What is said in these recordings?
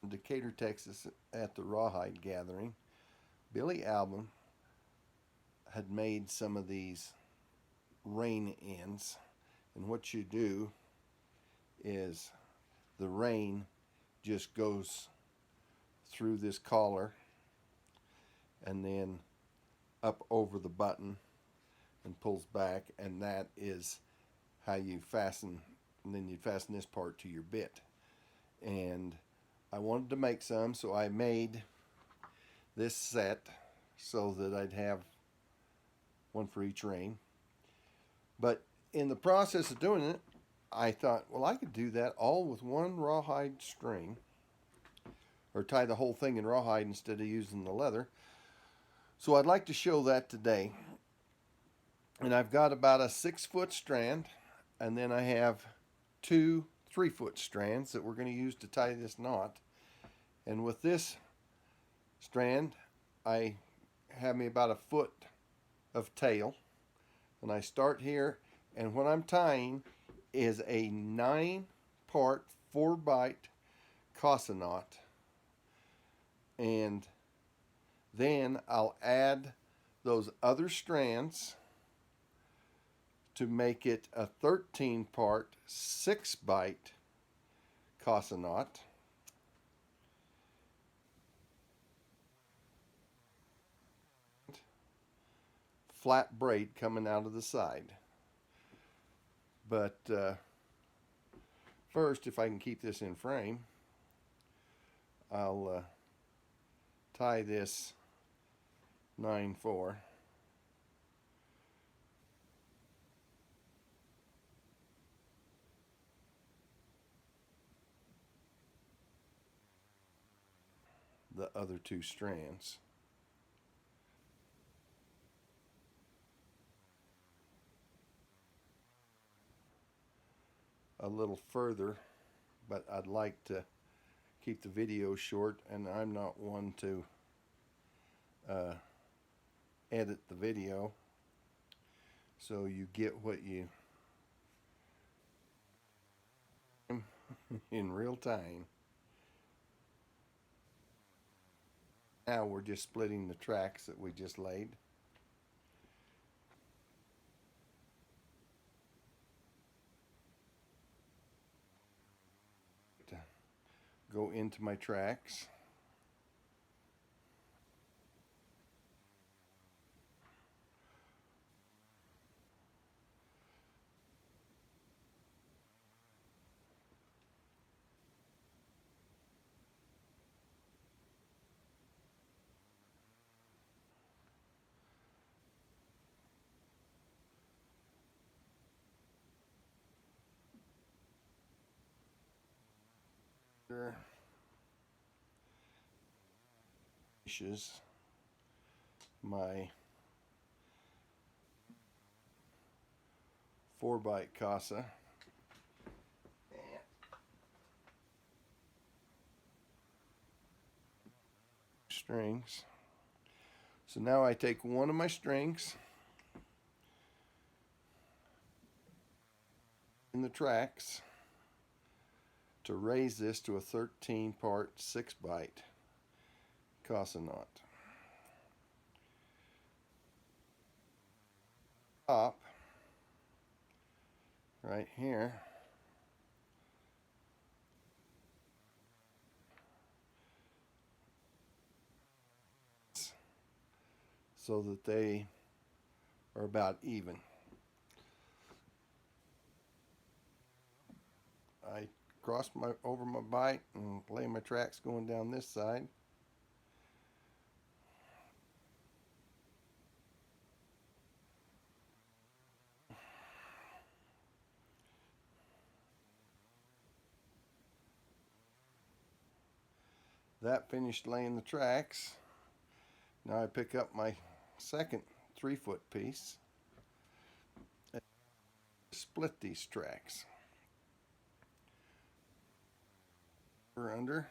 Decatur, Texas, at the Rawhide gathering. Billy Albin had made some of these rein ends, and what you do is the rein just goes through this collar and then up over the button and pulls back, and that is how you fasten, and then you fasten this part to your bit. And I wanted to make some, so I made this set so that I'd have one for each rein. But in the process of doing it, I thought, well, I could do that all with one rawhide string, or tie the whole thing in rawhide instead of using the leather. So I'd like to show that today. And I've got about a 6-foot strand, and then I have 2 3-foot strands that we're going to use to tie this knot. And with this strand, I have me about a foot of tail, and I start here, and what I'm tying is a 9-part 4-bight Casa knot, and then I'll add those other strands to make it a 13-part 6-bight Casa knot. Flat braid coming out of the side. But first, if I can keep this in frame, I'll tie this 9/4. The other 2 strands. A little further, but I'd like to keep the video short, and I'm not one to edit the video, so you get what you in real time. Now we're just splitting the tracks that we just laid. To go into my tracks. My 4-bight Casa. Strings. So now I take one of my strings in the tracks to raise this to a 13-part 6-bight Casa knot. Top right here, so that they are about even. I cross over my bight and lay my tracks going down this side. That finished laying the tracks. Now I pick up my second 3-foot piece and split these tracks. Under.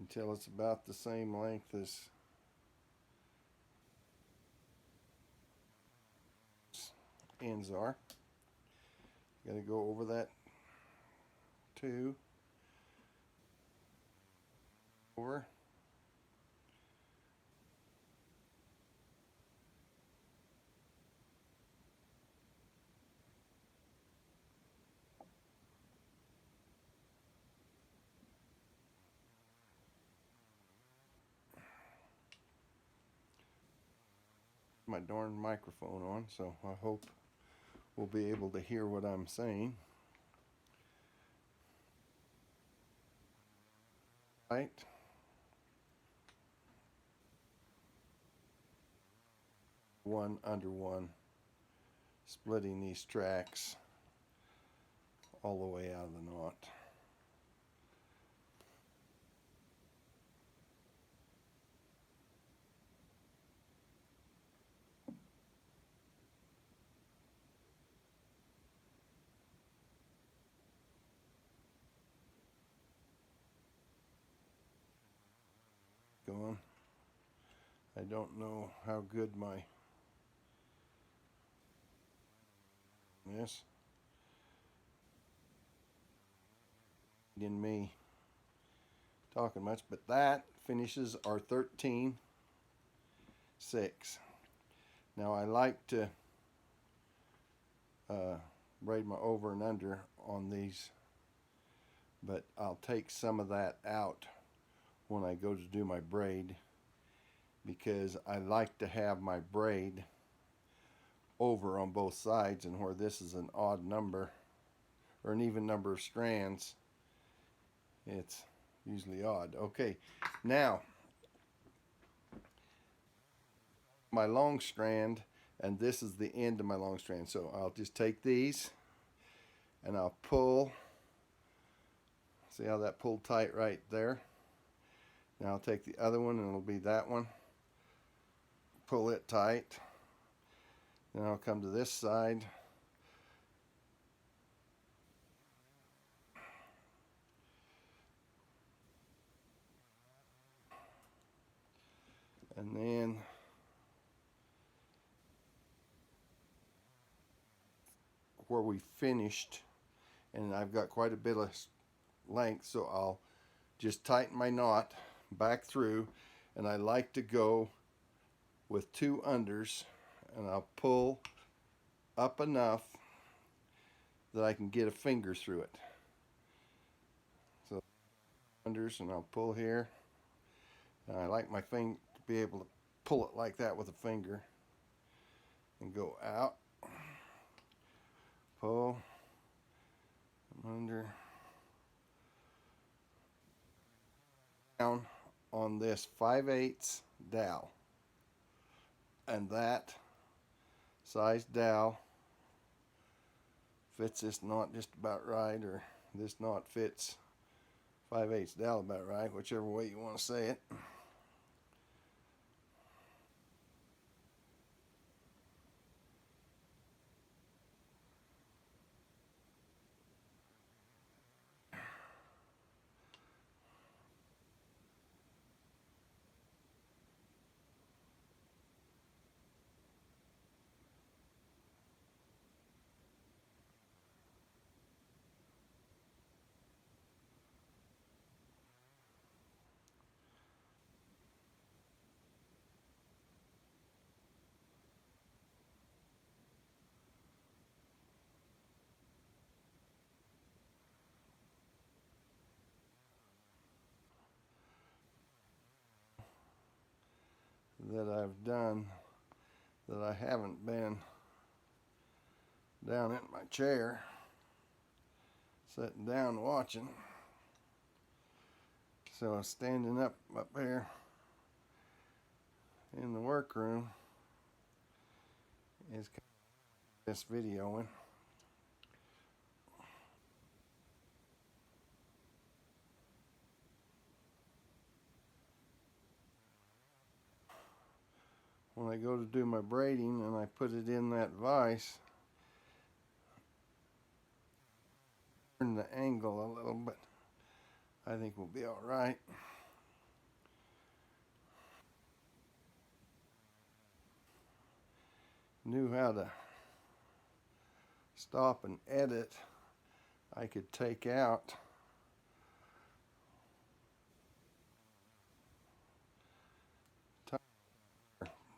until it's about the same length as ends are. Got to go over that two, over, my darn microphone on, so I hope we'll be able to hear what I'm saying. Right. One under one, splitting these tracks all the way out of the knot. Going. I don't know how good my in me talking much, but that finishes our 13-6. Now I like to braid my over and under on these, but I'll take some of that out when I go to do my braid, because I like to have my braid over on both sides, and where this is an odd number or an even number of strands, it's usually odd. Okay, now my long strand, and this is the end of my long strand, so I'll just take these and I'll pull. See how that pulled tight right there? Now I'll take the other one, and it'll be that one, pull it tight. Then I'll come to this side, and then where we finished, and I've got quite a bit of length, so I'll just tighten my knot back through, and I like to go with 2 unders, and I'll pull up enough that I can get a finger through it. So unders, and I'll pull here, and I like my finger to be able to pull it like that with a finger and go out, pull, under, down on this 5/8 dowel, and that size dowel fits this knot just about right, or this knot fits 5/8 dowel about right, whichever way you want to say it. That I've done, that I haven't been down in my chair sitting down watching. So I'm standing up here in the workroom is this videoing. When I go to do my braiding and I put it in that vise, turn the angle a little bit, I think we'll be all right. knew how to stop and edit, I could take out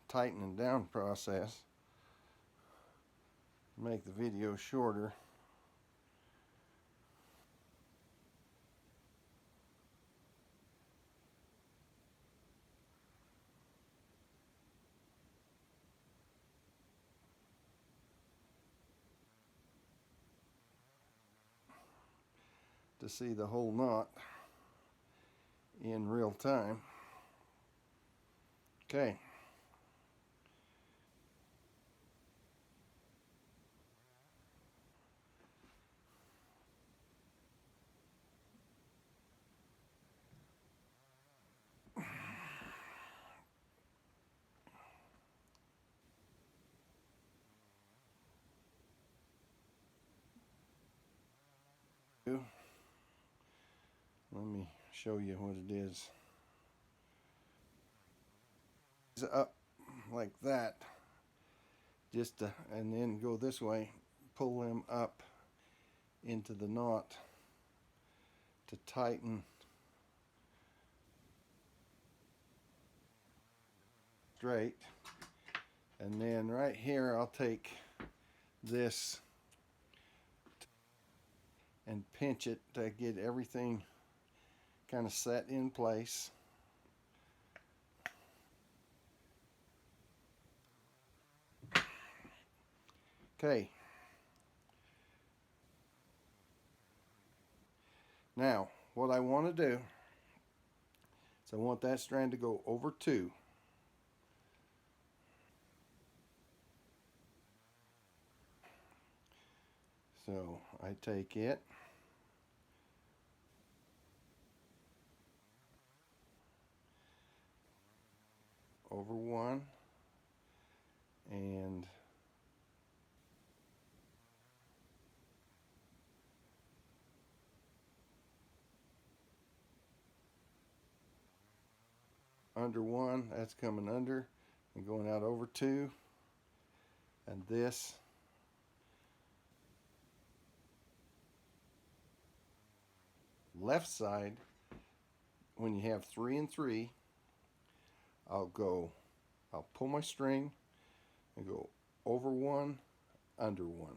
tightening down process, make the video shorter. To see the whole knot in real time. Okay. Let me show you what it is. It's up like that, just to, and then go this way, pull them up into the knot to tighten straight. And then right here I'll take this and pinch it to get everything kind of set in place. Okay. Now, what I want to do is I want that strand to go over 2. So I take it, over 1, and under 1, that's coming under and going out over 2, and this left side, when you have 3 and 3, I'll pull my string and go over 1, under 1.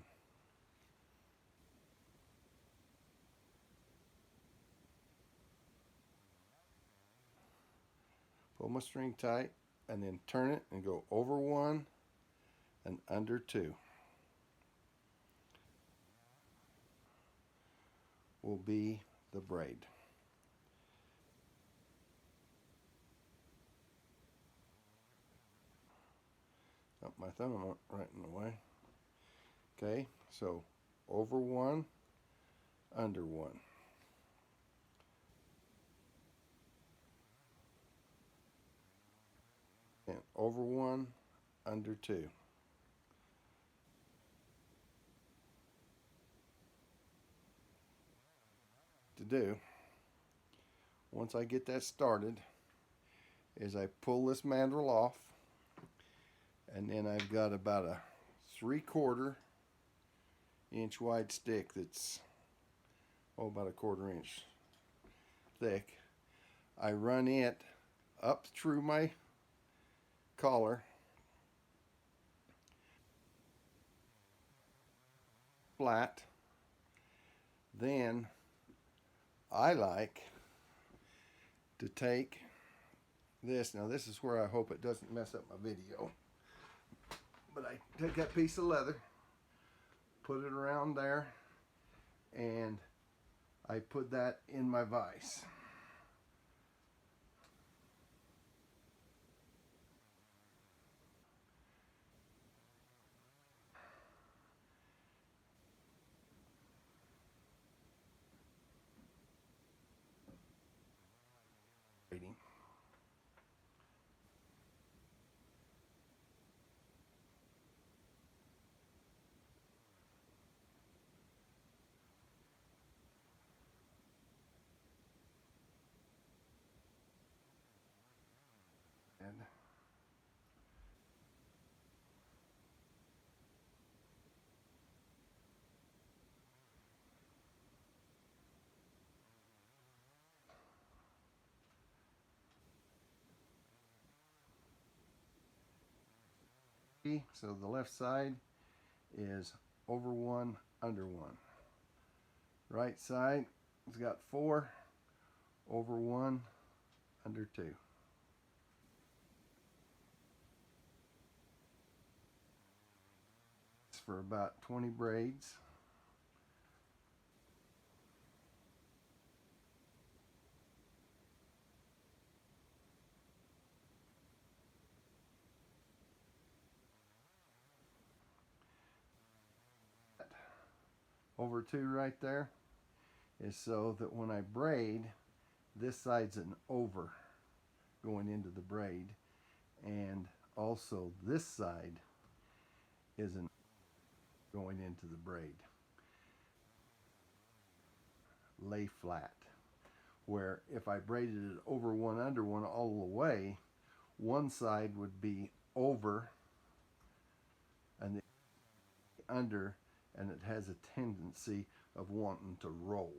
Pull my string tight and then turn it and go over 1 and under 2. Will be the braid. Oh, my thumb went right in the way. Okay, so over 1, under 1. And over 1, under 2. To do, once I get that started, is I pull this mandrel off, and then I've got about a 3/4 inch wide stick that's about a 1/4 inch thick. I run it up through my collar, flat. Then I like to take this. Now this is where I hope it doesn't mess up my video. But I take that piece of leather, put it around there, and I put that in my vise. So the left side is over 1, under 1. Right side has got 4, over 1, under 2. It's for about 20 braids. Over 2 right there is so that when I braid, this side's an over going into the braid, and also this side is an going into the braid. Lay flat, where if I braided it over 1, under 1 all the way, one side would be over and the under, and it has a tendency of wanting to roll.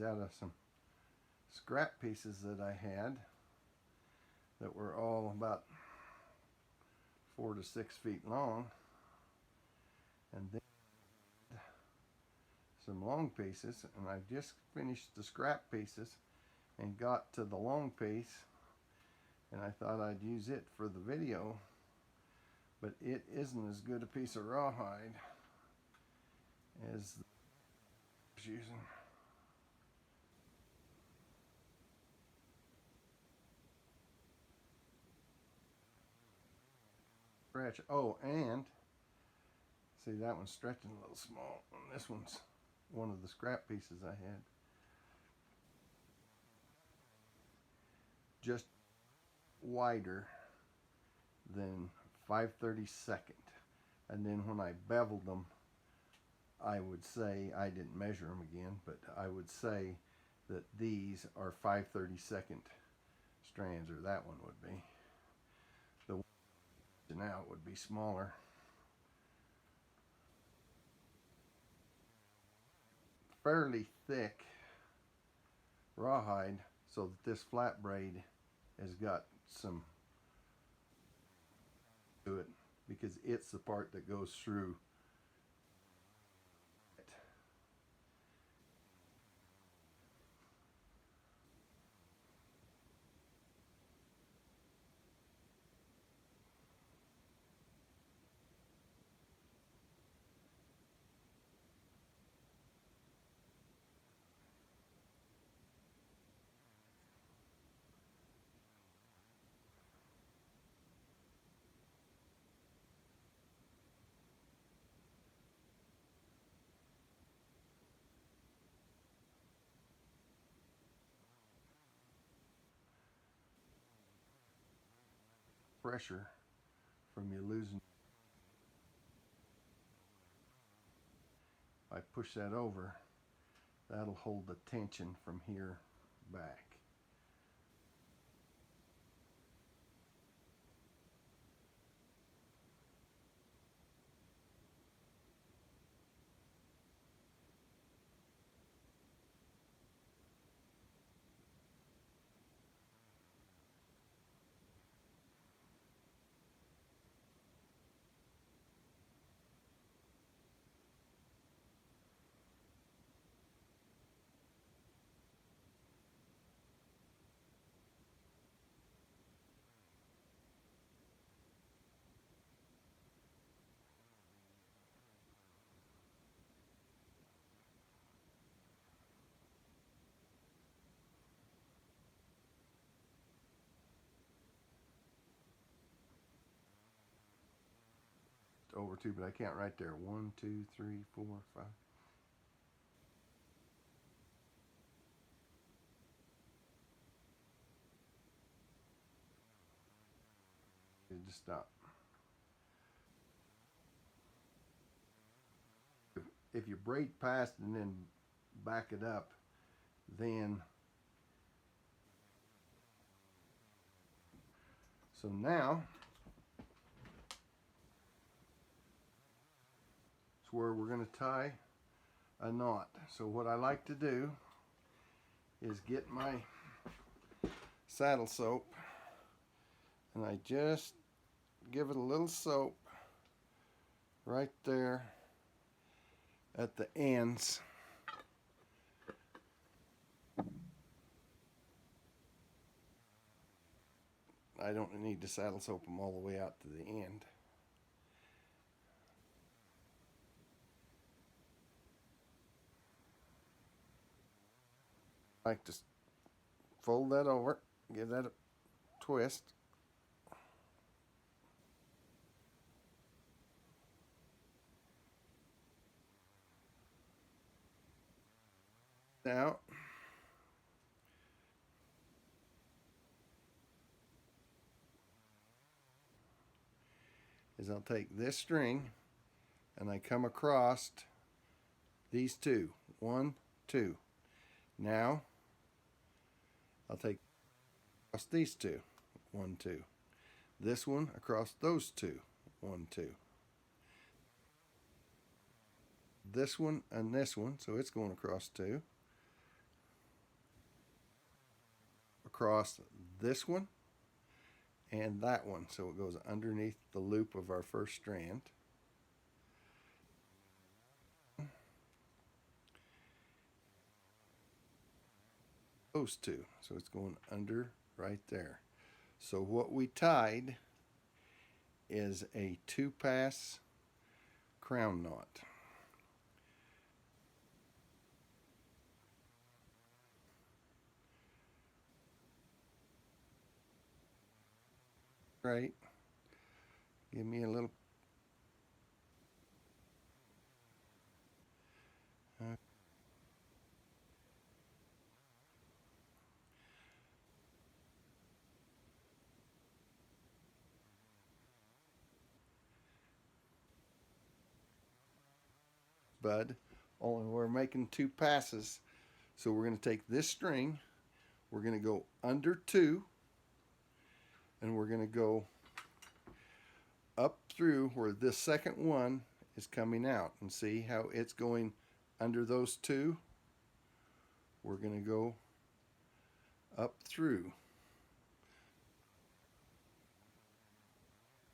Out of some scrap pieces that I had that were all about 4 to 6 feet long, and then some long pieces, and I just finished the scrap pieces and got to the long piece, and I thought I'd use it for the video, but it isn't as good a piece of rawhide as the I was using. Stretch. Oh, and see, that one's stretching a little small, and this one's one of the scrap pieces I had. Just wider than 5/32, and then when I beveled them, I would say, I didn't measure them again, but I would say that these are 5/32 strands, or that one would be. The one now would be smaller. Fairly thick rawhide, so that this flat braid has got some to it, because it's the part that goes through it. Pressure from you losing. I push that over, that'll hold the tension from here back. Over 2, but I can't right there. 1, 2, 3, 4, 5. Just stop. If you braid past and then back it up, then so now it's where we're going to tie a knot. So what I like to do is get my saddle soap and I just give it a little soap right there at the ends. I don't need to saddle soap them all the way out to the end. I like to fold that over, give that a twist. Now, is I'll take this string and I come across these two. 1, 2. Now, I'll take across these two. 1, 2. This one across those two. 1, 2. This one and this one, so it's going across 2. Across this one and that one, so it goes underneath the loop of our first strand. Those two, so it's going under right there. So what we tied is a 2-pass crown knot. Right, give me a little bud, only we're making 2 passes, so we're going to take this string, we're going to go under 2, and we're going to go up through where this second one is coming out, and see how it's going under those 2. We're going to go up through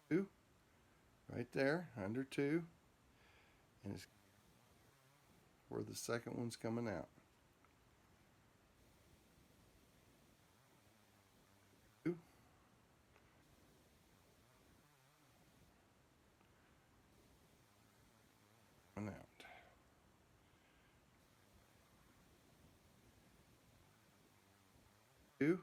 2 right there, under 2, and it's where the second one's coming out. 2, and out. 2,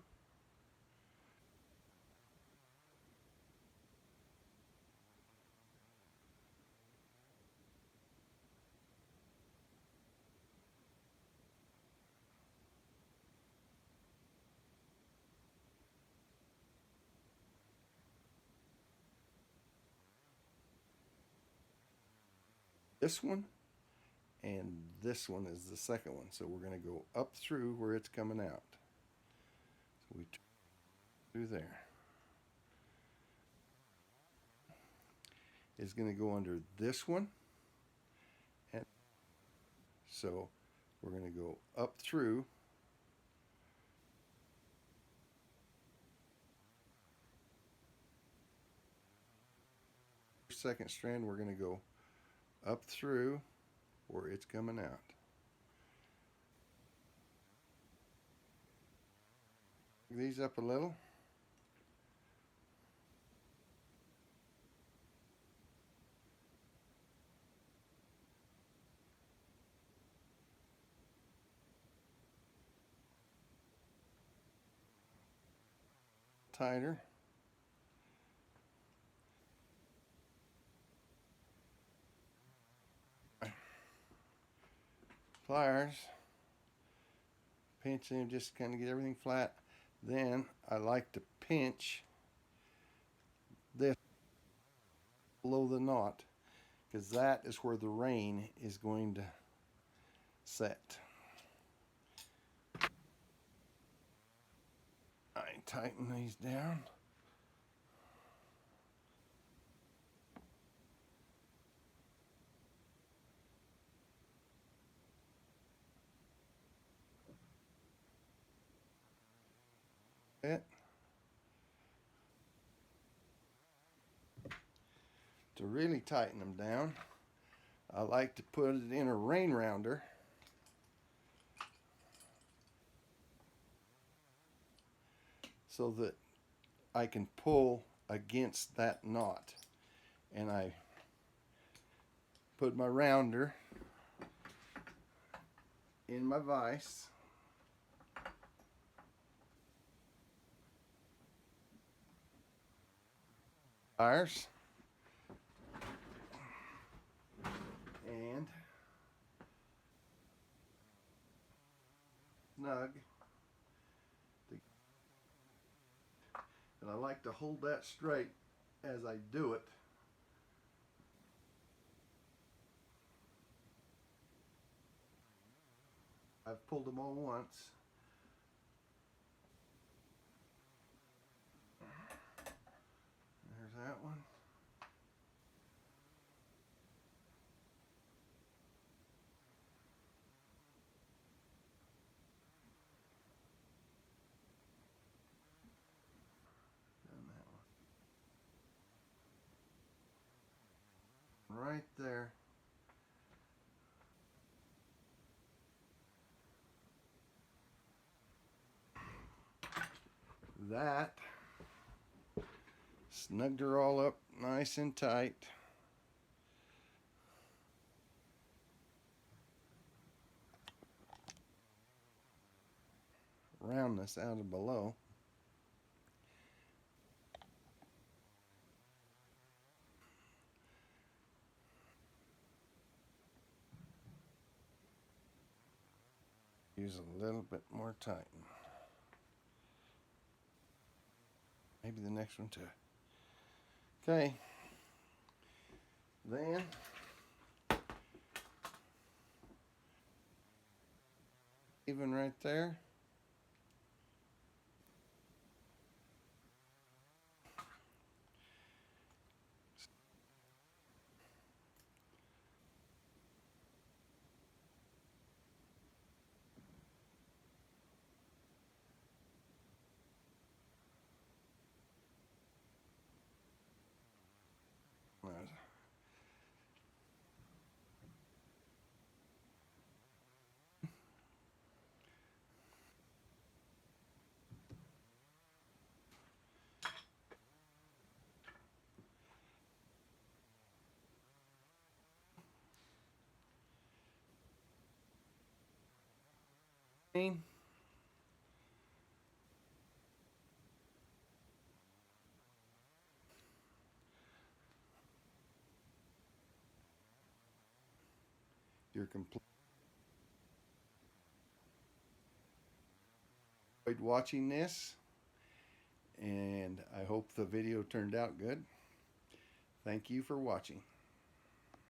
this one, and this one is the second one, so we're going to go up through where it's coming out. So we through there. Is going to go under this one, and so we're going to go up through second strand. We're going to go up through where it's coming out. These up a little. Tighter. Pliers, pinch them, just kind of get everything flat. Then I like to pinch this below the knot, because that is where the rein is going to set. I tighten these down. it. To really tighten them down, I like to put it in a rain rounder so that I can pull against that knot. And I put my rounder in my vise. Pliers. And snug. And I like to hold that straight as I do it. I've pulled them all once. There's that one. And that one. Right there. That snugged her all up nice and tight. Roundness out of below. Use a little bit more tighten. Maybe the next one too. Okay. Then even right there. You're complete. Enjoyed watching this, and I hope the video turned out good. Thank you for watching.